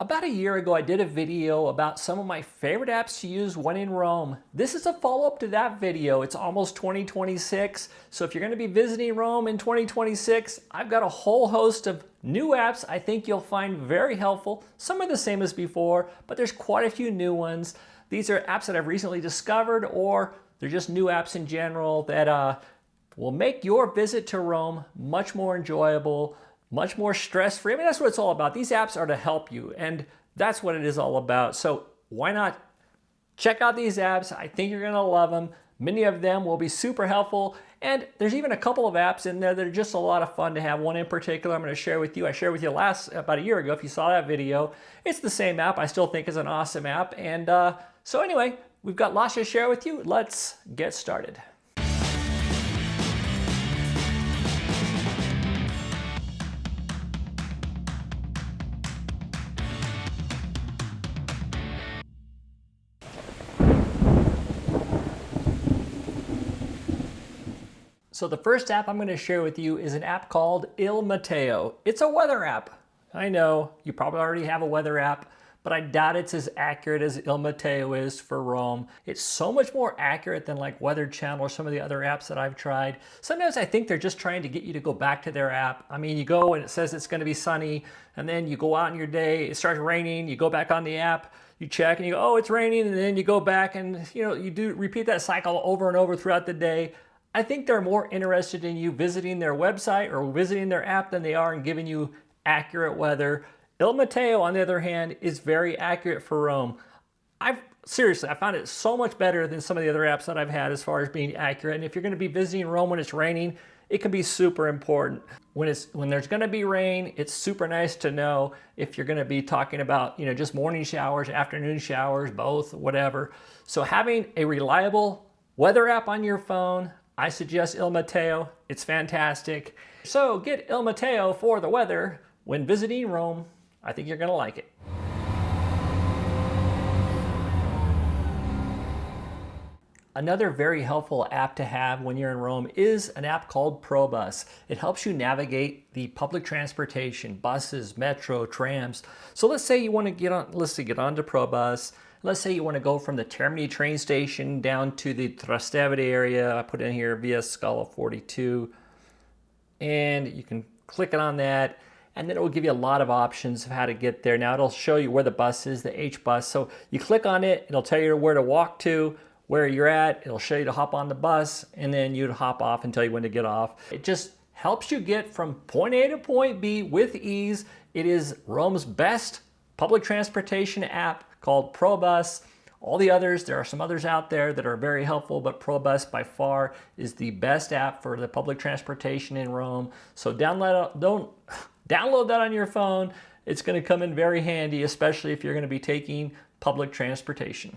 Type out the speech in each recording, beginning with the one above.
About a year ago, I did a video about some of my favorite apps to use when in Rome. This is a follow-up to that video. It's almost 2026, so if you're going to be visiting Rome in 2026, I've got a whole host of new apps I think you'll find very helpful. Some are the same as before, but there's quite a few new ones. These are apps that I've recently discovered, or they're just new apps in general that will make your visit to Rome much more enjoyable, much more stress-free. I mean, that's what it's all about. These apps are to help you, and that's what it is all about. So why not check out these apps? I think you're gonna love them. Many of them will be super helpful, and there's even a couple of apps in there that are just a lot of fun to have. One in particular I'm gonna share with you. I shared with you about a year ago, if you saw that video. It's the same app. I still think is an awesome app. And so anyway, we've got lots to share with you. Let's get started. So the first app I'm going to share with you is an app called Il Meteo. It's a weather app. I know you probably already have a weather app, but I doubt it's as accurate as Il Meteo is for Rome. It's so much more accurate than like Weather Channel or some of the other apps that I've tried. Sometimes I think they're just trying to get you to go back to their app. I mean, you go and it says it's going to be sunny, and then you go out in your day, it starts raining, you go back on the app, you check and you go, oh, it's raining, and then you go back and you do repeat that cycle over and over throughout the day. I think they're more interested in you visiting their website or visiting their app than they are in giving you accurate weather. Il Meteo, on the other hand, is very accurate for Rome. Seriously, I found it so much better than some of the other apps that I've had as far as being accurate. And if you're going to be visiting Rome when it's raining, it can be super important. When there's going to be rain, it's super nice to know if you're going to be talking about, just morning showers, afternoon showers, both, whatever. So having a reliable weather app on your phone, I suggest Il Meteo. It's fantastic. So get Il Meteo for the weather when visiting Rome. I think you're going to like it. Another very helpful app to have when you're in Rome is an app called Probus. It helps you navigate the public transportation, buses, metro, trams. So let's say you want to get onto Probus. Let's say you want to go from the Termini train station down to the Trastevere area. I put in here Via Scala 42. And you can click it on that, and then it will give you a lot of options of how to get there. Now it'll show you where the bus is, the H bus. So you click on it, it'll tell you where to walk to, where you're at. It'll show you to hop on the bus, and then you'd hop off and tell you when to get off. It just helps you get from point A to point B with ease. It is Rome's best public transportation app called Probus. All the others, there are some others out there that are very helpful, but Probus by far is the best app for the public transportation in Rome. So download that on your phone. It's going to come in very handy, especially if you're going to be taking public transportation.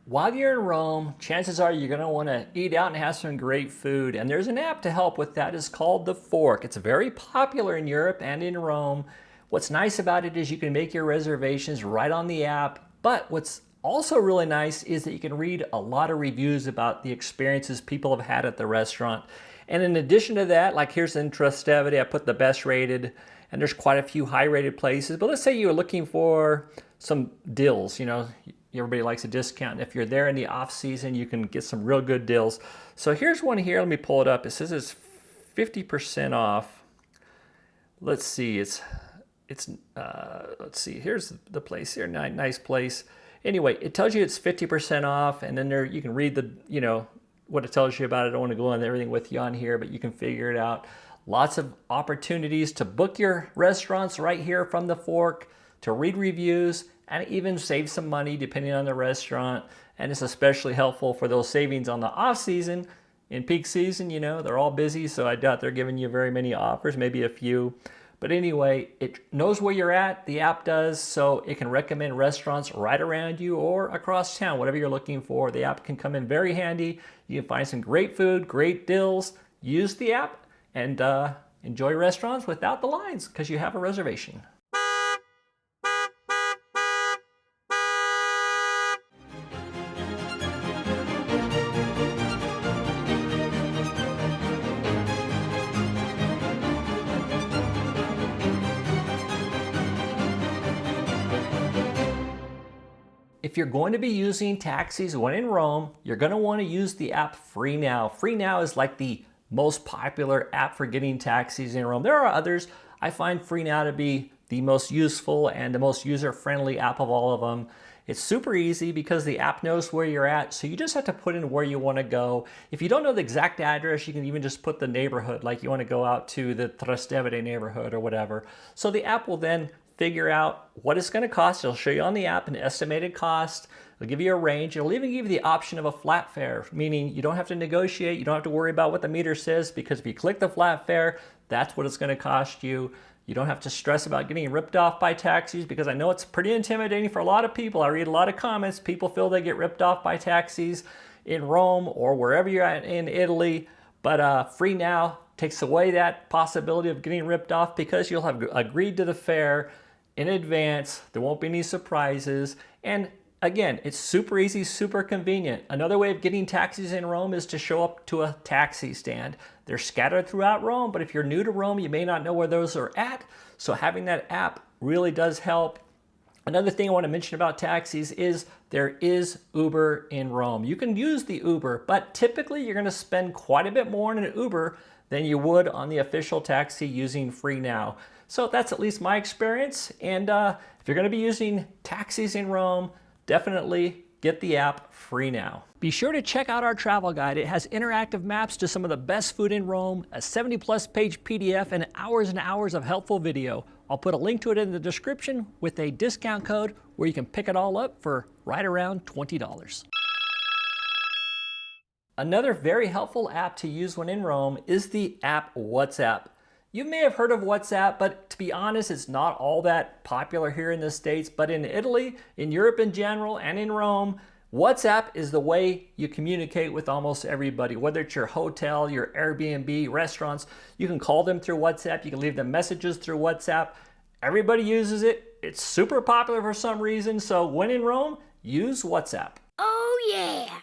While you're in Rome, chances are you're going to want to eat out and have some great food. And there's an app to help with that. It's called The Fork. It's very popular in Europe and in Rome. What's nice about it is you can make your reservations right on the app. But what's also really nice is that you can read a lot of reviews about the experiences people have had at the restaurant. And in addition to that, like here's in Trastevere, I put the best rated, and there's quite a few high rated places. But let's say you're looking for some deals, everybody likes a discount. If you're there in the off season, you can get some real good deals. So here's one here. Let me pull it up. It says it's 50% off. Let's see. Let's see. Here's the place here. Nice place. Anyway, it tells you it's 50% off, and then you can read what it tells you about it. I don't want to go on everything with you on here, but you can figure it out. Lots of opportunities to book your restaurants right here from the Fork, to read reviews, and it even saves some money depending on the restaurant. And it's especially helpful for those savings on the off season. In peak season, you know, they're all busy, so I doubt they're giving you very many offers, maybe a few. But anyway, it knows where you're at, the app does, so it can recommend restaurants right around you or across town, whatever you're looking for. The app can come in very handy. You can find some great food, great deals. Use the app and enjoy restaurants without the lines because you have a reservation. If you're going to be using taxis when in Rome, you're going to want to use the app FreeNow. FreeNow is like the most popular app for getting taxis in Rome. There are others. I find FreeNow to be the most useful and the most user-friendly app of all of them. It's super easy because the app knows where you're at, so you just have to put in where you want to go. If you don't know the exact address, you can even just put the neighborhood, like you want to go out to the Trastevere neighborhood or whatever. So the app will then figure out what it's going to cost. It'll show you on the app an estimated cost. It'll give you a range. It'll even give you the option of a flat fare, meaning you don't have to negotiate. You don't have to worry about what the meter says, because if you click the flat fare, that's what it's going to cost you. You don't have to stress about getting ripped off by taxis, because I know it's pretty intimidating for a lot of people. I read a lot of comments. People feel they get ripped off by taxis in Rome or wherever you're at in Italy. But FreeNow takes away that possibility of getting ripped off, because you'll have agreed to the fare in advance. There won't be any surprises. And again, it's super easy, super convenient. Another way of getting taxis in Rome is to show up to a taxi stand. They're scattered throughout Rome, but if you're new to Rome, you may not know where those are at. So having that app really does help. Another thing I want to mention about taxis is there is Uber in Rome. You can use the Uber, but typically you're going to spend quite a bit more on an Uber than you would on the official taxi using FreeNow. So that's at least my experience. And if you're going to be using taxis in Rome, definitely get the app FreeNow. Be sure to check out our travel guide. It has interactive maps to some of the best food in Rome, a 70+ page PDF, and hours of helpful video. I'll put a link to it in the description with a discount code where you can pick it all up for right around $20. Another very helpful app to use when in Rome is the app WhatsApp. You may have heard of WhatsApp, but to be honest, it's not all that popular here in the States. But in Italy, in Europe in general, and in Rome, WhatsApp is the way you communicate with almost everybody. Whether it's your hotel, your Airbnb, restaurants, you can call them through WhatsApp. You can leave them messages through WhatsApp. Everybody uses it. It's super popular for some reason. So when in Rome, use WhatsApp. Oh yeah!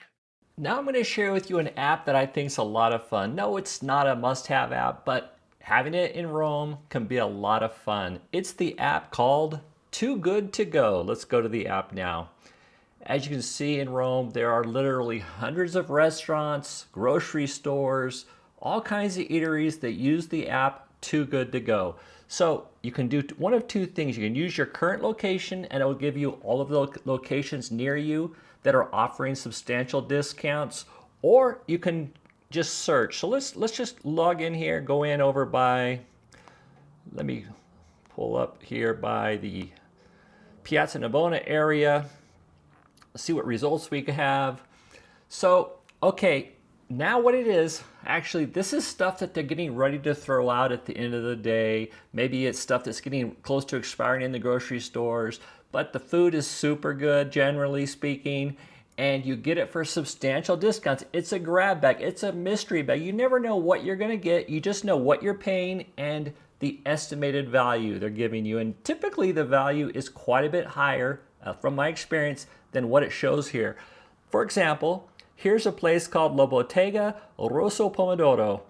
Now I'm going to share with you an app that I think is a lot of fun. No, it's not a must-have app, but having it in Rome can be a lot of fun. It's the app called Too Good to Go. Let's go to the app now. As you can see in Rome, there are literally hundreds of restaurants, grocery stores, all kinds of eateries that use the app Too Good to Go. So you can do one of two things. You can use your current location and it will give you all of the locations near you that are offering substantial discounts, or you can just search. So let's just log in here, go in over by, let me pull up here by the Piazza Navona area. Let's see what results we can have. So, okay, now what it is, actually this is stuff that they're getting ready to throw out at the end of the day. Maybe it's stuff that's getting close to expiring in the grocery stores, but the food is super good, generally speaking. And you get it for substantial discounts. It's a grab bag. It's a mystery bag. You never know what you're going to get. You just know what you're paying and the estimated value they're giving you. And typically the value is quite a bit higher, from my experience, than what it shows here. For example, here's a place called La Bottega Rosso Pomodoro.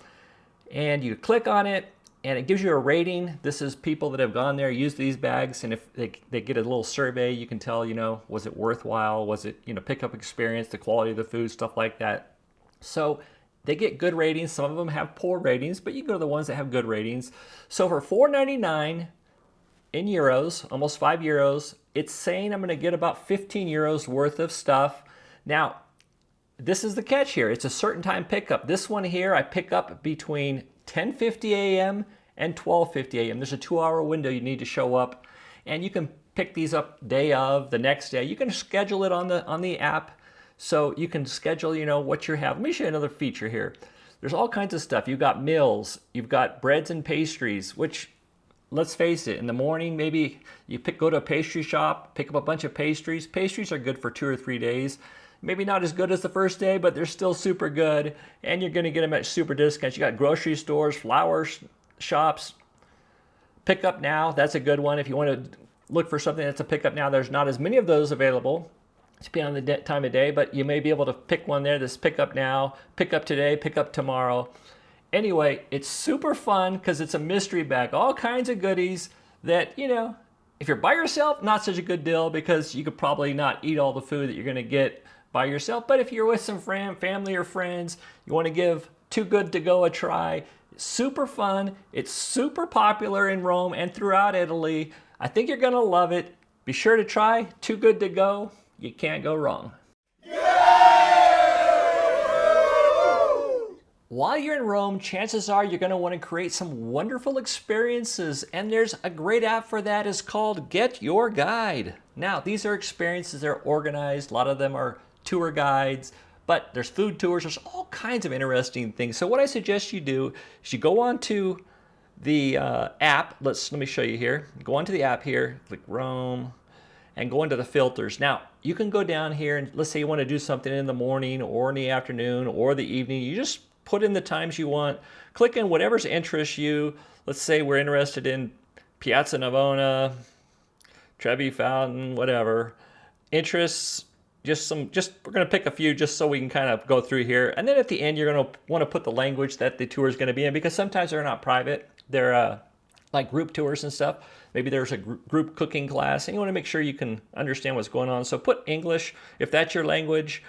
And you click on it, and it gives you a rating. This is people that have gone there, used these bags, and if they get a little survey, you can tell, was it worthwhile? Was it, pickup experience, the quality of the food, stuff like that. So they get good ratings. Some of them have poor ratings, but you can go to the ones that have good ratings. So for $4.99 in euros, almost €5, it's saying I'm gonna get about 15 euros worth of stuff. Now, this is the catch here. It's a certain time pickup. This one here, I pick up between 10:50 a.m. and 12:50 a.m. There's a 2-hour window you need to show up, and you can pick these up day of, the next day. You can schedule it on the app, so you can schedule, you know, what you have. Let me show you another feature here. There's all kinds of stuff. You've got meals, you've got breads and pastries, which, let's face it, in the morning, maybe you go to a pastry shop, pick up a bunch of pastries. Pastries are good for 2 or 3 days. Maybe not as good as the first day, but they're still super good, and you're gonna get them at super discounts. You got grocery stores, flower shops. Pick up now, that's a good one. If you want to look for something that's a pick up now, there's not as many of those available. Depending on the time of day, but you may be able to pick one there. This pick up now, pick up today, pick up tomorrow. Anyway, it's super fun because it's a mystery bag. All kinds of goodies that, you know, if you're by yourself, not such a good deal because you could probably not eat all the food that you're going to get by yourself. But if you're with some family or friends, you want to give Too Good to Go a try. It's super fun. It's super popular in Rome and throughout Italy. I think you're going to love it. Be sure to try Too Good to Go. You can't go wrong. While you're in Rome, chances are you're going to want to create some wonderful experiences, and there's a great app for that. It's called GetYourGuide. Now, these are experiences that are organized. A lot of them are tour guides, but there's food tours. There's all kinds of interesting things. So what I suggest you do is you go onto the app. Let me show you here. Go onto the app here, click Rome, and go into the filters. Now, you can go down here and let's say you want to do something in the morning or in the afternoon or the evening. You just put in the times you want. Click in whatever's interests you. Let's say we're interested in Piazza Navona, Trevi Fountain, whatever. Interests, we're going to pick a few just so we can kind of go through here. And then at the end, you're going to want to put the language that the tour is going to be in because sometimes they're not private. They're like group tours and stuff. Maybe there's a group cooking class and you want to make sure you can understand what's going on. So put English if that's your language.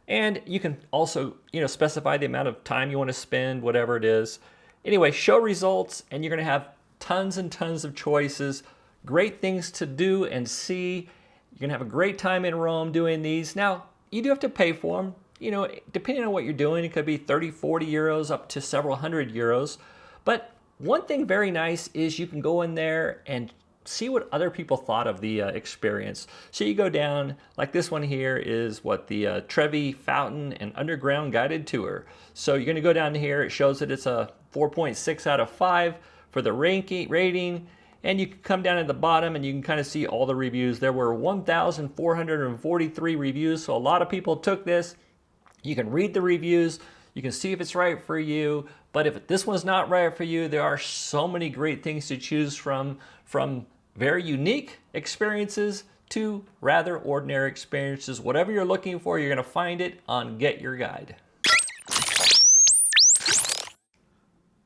And you can also, you know, specify the amount of time you want to spend, whatever it is. Anyway, show results and you're going to have tons and tons of choices, great things to do and see. You're going to have a great time in Rome doing these. Now, you do have to pay for them. You know, depending on what you're doing, it could be 30, 40 euros up to several hundred euros. But one thing very nice is you can go in there and see what other people thought of the experience. So you go down, like this one here is what the Trevi Fountain and Underground Guided Tour. So you're going to go down here. It shows that it's a 4.6 out of 5 for the rating. And you can come down at the bottom and you can kind of see all the reviews. There were 1,443 reviews. So a lot of people took this. You can read the reviews. You can see if it's right for you. But if this one's not right for you, there are so many great things to choose from very unique experiences to rather ordinary experiences. Whatever you're looking for, you're going to find it on GetYourGuide.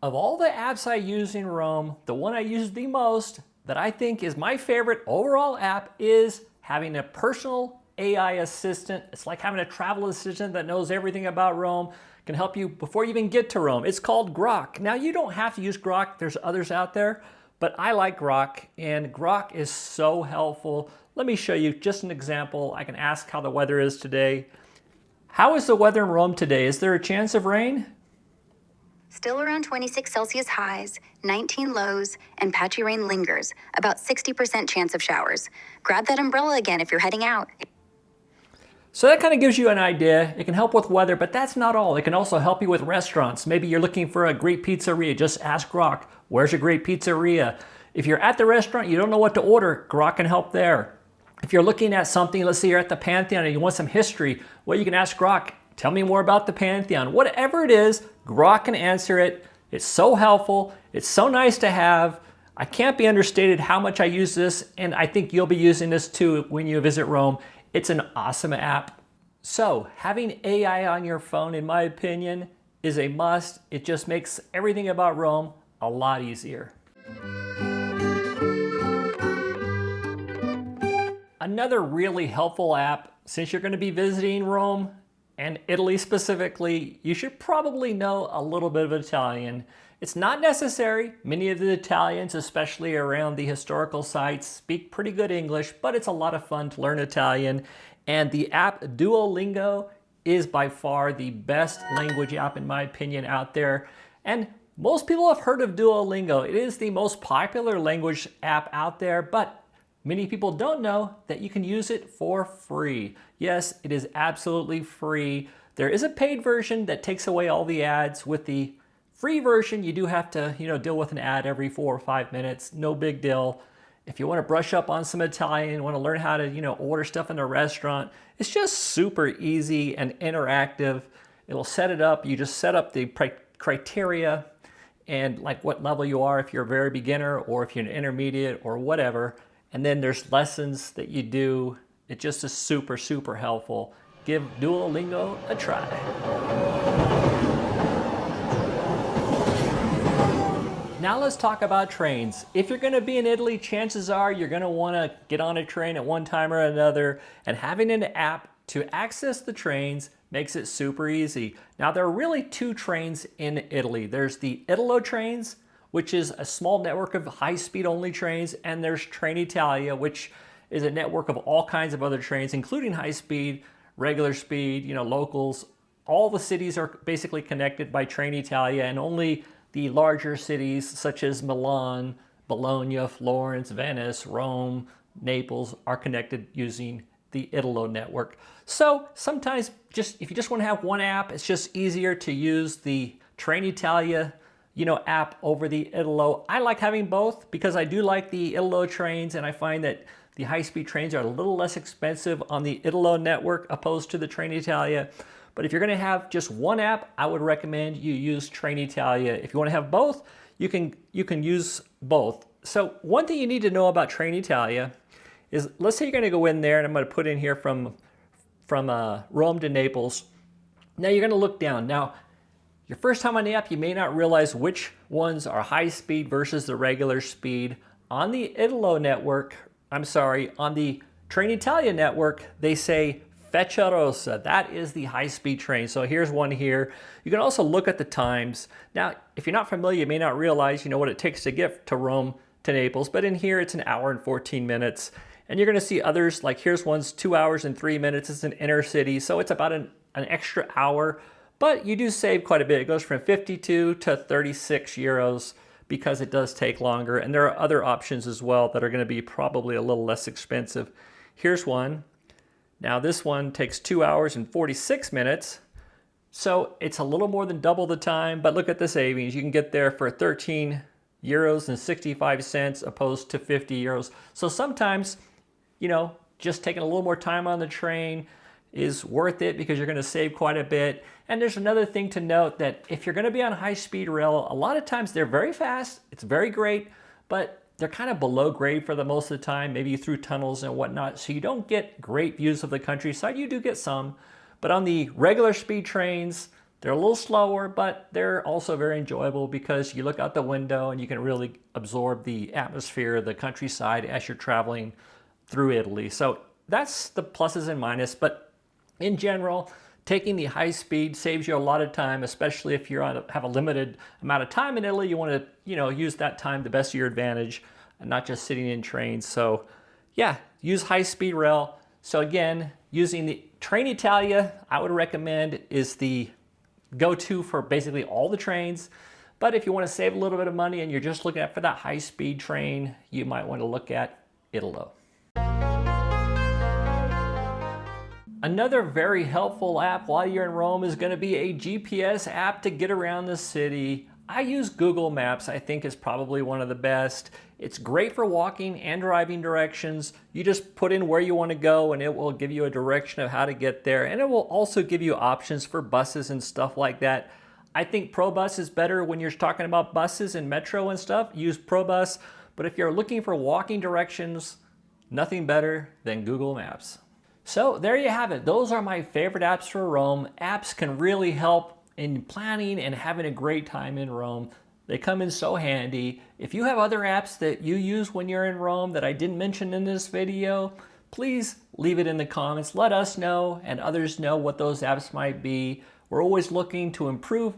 Of all the apps I use in Rome, the one I use the most, that I think is my favorite overall app, is having a personal AI assistant. It's like having a travel assistant that knows everything about Rome, can help you before you even get to Rome. It's called Grok. Now, you don't have to use Grok. There's others out there, but I like Grok, and Grok is so helpful. Let me show you just an example. I can ask how the weather is today. How is the weather in Rome today? Is there a chance of rain? Still around 26 Celsius highs, 19 lows, and patchy rain lingers. About 60% chance of showers. Grab that umbrella again if you're heading out. So that kind of gives you an idea. It can help with weather, but that's not all. It can also help you with restaurants. Maybe you're looking for a great pizzeria. Just ask Grok, where's a great pizzeria? If you're at the restaurant, you don't know what to order, Grok can help there. If you're looking at something, let's say you're at the Pantheon and you want some history, well, you can ask Grok, tell me more about the Pantheon. Whatever it is, Grok can answer it. It's so helpful. It's so nice to have. I can't be understated how much I use this, and I think you'll be using this too when you visit Rome. It's an awesome app. So having AI on your phone, in my opinion, is a must. It just makes everything about Rome a lot easier. Another really helpful app, since you're going to be visiting Rome and Italy specifically, you should probably know a little bit of Italian. It's not necessary. Many of the Italians, especially around the historical sites, speak pretty good English, but it's a lot of fun to learn Italian. And the app Duolingo is by far the best language app, in my opinion, out there. And most people have heard of Duolingo. It is the most popular language app out there, but many people don't know that you can use it for free. Yes, it is absolutely free. There is a paid version that takes away all the ads. With the free version, you do have to, deal with an ad every 4 or 5 minutes. No big deal. If you want to brush up on some Italian, want to learn how to, order stuff in a restaurant, it's just super easy and interactive. It'll set it up. You just set up the criteria and like what level you are, if you're a very beginner or if you're an intermediate or whatever. And then there's lessons that you do. It just is super, super helpful. Give Duolingo a try. Now let's talk about trains. If you're gonna be in Italy, chances are you're gonna wanna get on a train at one time or another, and having an app to access the trains makes it super easy. Now there are really 2 trains in Italy. There's the Italo trains, which is a small network of high-speed only trains, and there's Trenitalia, which is a network of all kinds of other trains, including high-speed, regular speed, locals. All the cities are basically connected by Trenitalia, and only the larger cities such as Milan, Bologna, Florence, Venice, Rome, Naples are connected using the Italo network. So sometimes if you just want to have one app, it's just easier to use the Trenitalia app over the Italo. I like having both because I do like the Italo trains, and I find that the high-speed trains are a little less expensive on the Italo network opposed to the Trenitalia. But if you're going to have just one app, I would recommend you use Trenitalia. If you want to have both, you can use both. So one thing you need to know about Trenitalia is, let's say you're going to go in there, and I'm going to put in here from Rome to Naples. Now you're going to look down. Now, your first time on the app, you may not realize which ones are high speed versus the regular speed. On the Italo network, on the Trenitalia network, they say Frecciarossa. That is the high-speed train. So here's one here. You can also look at the times. Now, if you're not familiar, you may not realize, what it takes to get to Rome to Naples, but in here it's 1 hour and 14 minutes. And you're going to see others, like here's one's 2 hours and 3 minutes. It's an inner city, so it's about an extra hour, but you do save quite a bit. It goes from 52 to 36 euros because it does take longer. And there are other options as well that are going to be probably a little less expensive. Here's one. Now this one takes 2 hours and 46 minutes. So it's a little more than double the time, but look at the savings. You can get there for 13 euros and 65 cents opposed to 50 euros. So sometimes, just taking a little more time on the train is worth it because you're going to save quite a bit. And there's another thing to note, that if you're going to be on high-speed rail, a lot of times they're very fast. It's very great, but they're kind of below grade for the most of the time, maybe through tunnels and whatnot. So you don't get great views of the countryside. You do get some, but on the regular speed trains, they're a little slower, but they're also very enjoyable because you look out the window and you can really absorb the atmosphere of the countryside as you're traveling through Italy. So that's the pluses and minuses, but in general, taking the high speed saves you a lot of time, especially if you have a limited amount of time in Italy. You want to, use that time to best of your advantage and not just sitting in trains. So yeah, use high speed rail. So again, using the Trenitalia, I would recommend, is the go-to for basically all the trains. But if you want to save a little bit of money and you're just looking for that high speed train, you might want to look at Italo. Another very helpful app while you're in Rome is going to be a GPS app to get around the city. I use Google Maps. I think is probably one of the best. It's great for walking and driving directions. You just put in where you want to go and it will give you a direction of how to get there. And it will also give you options for buses and stuff like that. I think Probus is better when you're talking about buses and metro and stuff. Use Probus. But if you're looking for walking directions, nothing better than Google Maps. So there you have it. Those are my favorite apps for Rome. Apps can really help in planning and having a great time in Rome. They come in so handy. If you have other apps that you use when you're in Rome that I didn't mention in this video, please leave it in the comments. Let us know and others know what those apps might be. We're always looking to improve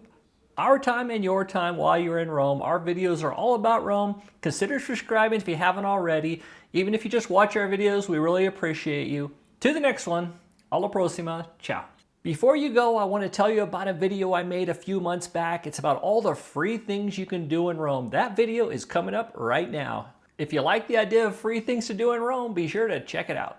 our time and your time while you're in Rome. Our videos are all about Rome. Consider subscribing if you haven't already. Even if you just watch our videos, we really appreciate you. To the next one. Alla prossima. Ciao. Before you go, I want to tell you about a video I made a few months back. It's about all the free things you can do in Rome. That video is coming up right now. If you like the idea of free things to do in Rome, be sure to check it out.